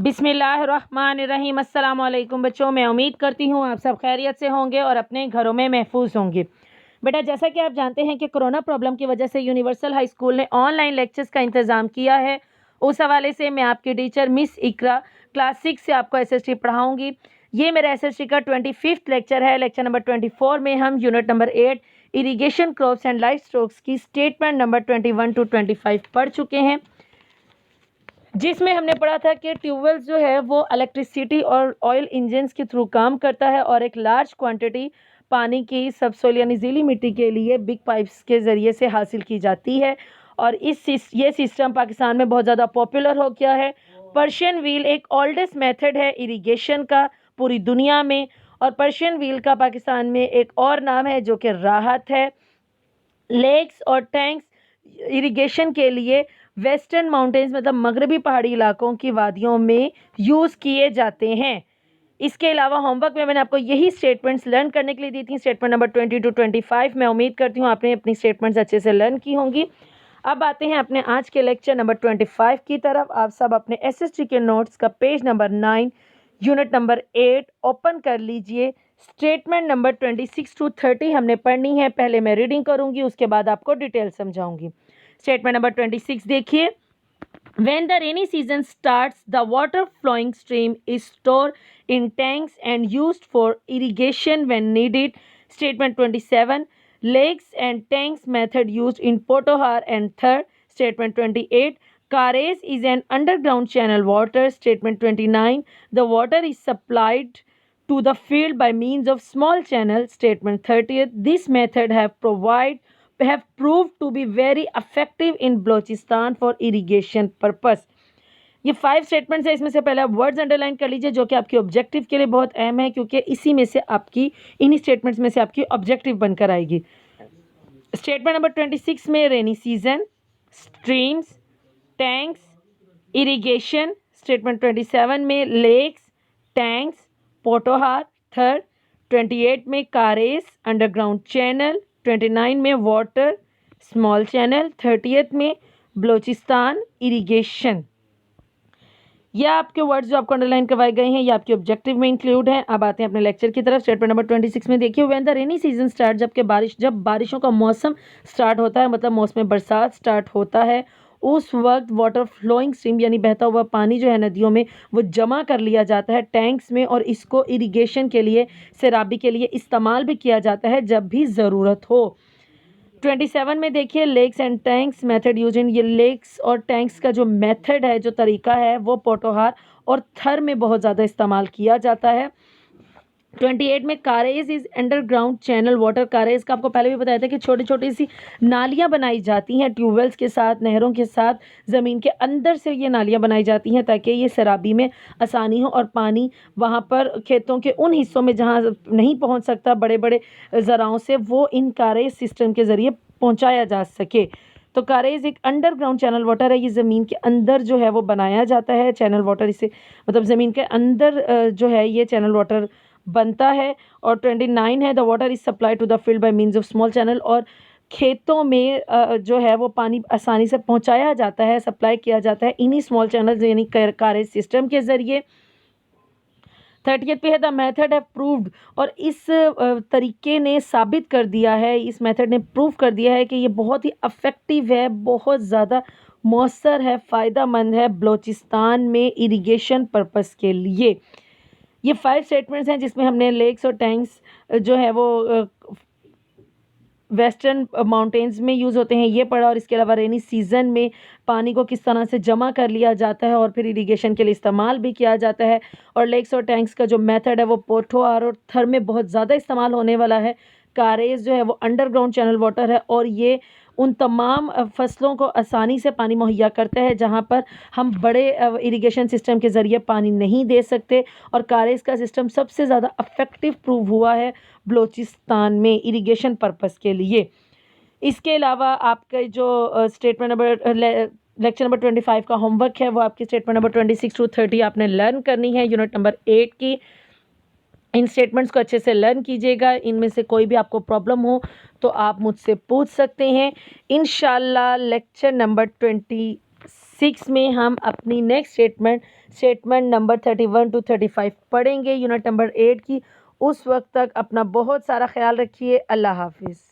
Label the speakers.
Speaker 1: बिस्मिल्लाहिर्रहमानिर्रहीम। अस्सलाम वालेकुम बच्चों, मैं उम्मीद करती हूँ आप सब खैरियत से होंगे और अपने घरों में महफूज होंगे। बेटा, जैसा कि आप जानते हैं कि कोरोना प्रॉब्लम की वजह से यूनिवर्सल हाई स्कूल ने ऑनलाइन लेक्चर्स का इंतज़ाम किया है। उस हवाले से मैं आपकी टीचर मिस इकरा क्लास 6 से आपको SST पढ़ाऊँगी। ये मेरा SST का 25th लेक्चर है। लेक्चर नंबर 24 में हम unit number 8 irrigation crops and life stocks की स्टेटमेंट नंबर 21 to 25 पढ़ चुके हैं, जिसमें हमने पढ़ा था कि ट्यूबवेल्स जो है वो इलेक्ट्रिसिटी और ऑयल इंजन्स के थ्रू काम करता है और एक लार्ज क्वांटिटी पानी की सबसोइल यानी गीली मिट्टी के लिए बिग पाइप्स के ज़रिए से हासिल की जाती है। और ये सिस्टम पाकिस्तान में बहुत ज़्यादा पॉपुलर हो गया है। पर्शियन व्हील एक ओल्डेस्ट मेथड है इरिगेशन का पूरी दुनिया में, और पर्शियन व्हील का पाकिस्तान में एक और नाम है जो कि राहत है। लेक्स और टैंक्स इरिगेशन के लिए वेस्टर्न माउंटेन्स मतलब मगरबी पहाड़ी इलाकों की वादियों में यूज़ किए जाते हैं। इसके अलावा होमवर्क में मैंने आपको यही स्टेटमेंट्स लर्न करने के लिए दी थी, स्टेटमेंट नंबर 20 to 25। मैं उम्मीद करती हूँ आपने अपनी स्टेटमेंट्स अच्छे से लर्न की होंगी। अब आते हैं अपने आज के लेक्चर नंबर 25 की तरफ। आप सब अपने SST के नोट्स का page number 9 unit number 8 open कर लीजिए। स्टेटमेंट नंबर 26 to 30 हमने पढ़नी है। पहले मैं रीडिंग करूंगी, उसके बाद आपको डिटेल समझाऊंगी। स्टेटमेंट नंबर 26 देखिए। When the rainy season starts, the water flowing stream is stored in tanks and used for irrigation when needed. Statement 27. Lakes and tanks method used in Potohar and Thar. Statement 28. Kares is an underground channel water. Statement 29. The water is supplied to the field by means of small channel. Statement 30th. This method have proved to be very effective in Balochistan for irrigation purpose. ये 5 statements है। इसमें से पहले आप words underline कर लीजिए जो कि आपके ऑब्जेक्टिव के लिए बहुत अहम है, क्योंकि इसी में से आपकी इन्हीं स्टेटमेंट्स में से आपकी ऑब्जेक्टिव बनकर आएगी। स्टेटमेंट नंबर 26 में rainy season, streams, tanks, irrigation. Statement 27 में लेक्स, टैंक्स, पोटोहार, थर। 28 में कारेस, अंडरग्राउंड चैनल। 29 में वाटर, स्मॉल चैनल। 30th में बलोचिस्तान, इरिगेशन। यह आपके वर्ड्स जो आपको अंडरलाइन करवाए गए हैं, ये आपके ऑब्जेक्टिव में इंक्लूड हैं। अब आते हैं अपने लेक्चर की तरफ। स्टेटमेंट नंबर 26 में देखिए। When the rainy season start, जब बारिशों का मौसम स्टार्ट होता है, मतलब मौसम बरसात स्टार्ट होता है, उस वक्त वाटर फ्लोइंग स्ट्रीम यानी बहता हुआ पानी जो है नदियों में वो जमा कर लिया जाता है टैंक्स में, और इसको इरिगेशन के लिए, सैराबी के लिए इस्तेमाल भी किया जाता है जब भी ज़रूरत हो। 27 में देखिए lakes and tanks method use in. ये लेक्स और टैंक्स का जो मेथड है, जो तरीका है, वो पोटोहार और थर में बहुत ज़्यादा इस्तेमाल किया जाता है। 28 में कारेज इज अंडरग्राउंड चैनल वाटर। कारेज का आपको पहले भी बताया था कि छोटी छोटी सी नालियाँ बनाई जाती हैं ट्यूबवेल्स के साथ, नहरों के साथ, ज़मीन के अंदर से ये नालियाँ बनाई जाती हैं ताकि ये सैराबी में आसानी हो और पानी वहाँ पर खेतों के उन हिस्सों में जहाँ नहीं पहुँच सकता बड़े बड़े ज़राओं से, वो इन कारेज सिस्टम के ज़रिए पहुँचाया जा सके। तो कारेज एक अंडरग्राउंड चैनल वाटर है। ये ज़मीन के अंदर जो है वो बनाया जाता है चैनल वाटर। इसे मतलब ज़मीन के अंदर जो है ये चैनल वाटर बनता है। और 29 है the water is supply to the field by means of small channel. और खेतों में जो है वो पानी आसानी से पहुंचाया जाता है, सप्लाई किया जाता है इन्हीं स्मॉल चैनल्स यानी कारेज सिस्टम के ज़रिए। 30th पे है द मेथड है प्रूव्ड। और इस तरीके ने साबित कर दिया है, इस मेथड ने प्रूव कर दिया है कि ये बहुत ही अफेक्टिव है, बहुत ज़्यादा मौसर है, फ़ायदा मंद है बलोचिस्तान में इरिगेशन पर्पस के लिए। ये 5 स्टेटमेंट्स हैं जिसमें हमने लेक्स और टैंक्स जो है वो वेस्टर्न माउंटेन्स में यूज़ होते हैं ये पढ़ा, और इसके अलावा रेनी सीज़न में पानी को किस तरह से जमा कर लिया जाता है और फिर इरिगेशन के लिए इस्तेमाल भी किया जाता है। और लेक्स और टैंक्स का जो मेथड है वो पोटोहार और थर में बहुत ज़्यादा इस्तेमाल होने वाला है। कारेज जो है वो अंडरग्राउंड चैनल वाटर है और ये उन तमाम फसलों को आसानी से पानी मुहैया करता है जहाँ पर हम बड़े इरिगेशन सिस्टम के ज़रिए पानी नहीं दे सकते। और कारेज का सिस्टम सबसे ज़्यादा अफेक्टिव प्रूव हुआ है बलोचिस्तान में इरिगेशन पर्पस के लिए। इसके अलावा आपका जो स्टेटमेंट नंबर लेक्चर नंबर 25 का होमवर्क है वो आपकी स्टेटमेंट नंबर 26 to 30 आपने लर्न करनी है यूनिट नंबर 8 की। इन स्टेटमेंट्स को अच्छे से लर्न कीजिएगा। इनमें से कोई भी आपको प्रॉब्लम हो तो आप मुझसे पूछ सकते हैं। इंशाल्लाह लेक्चर नंबर 26 6 में हम अपनी नेक्स्ट स्टेटमेंट नंबर 31 to 35 पढ़ेंगे यूनिट नंबर 8 की। उस वक्त तक अपना बहुत सारा ख्याल रखिए। अल्लाह हाफिज़।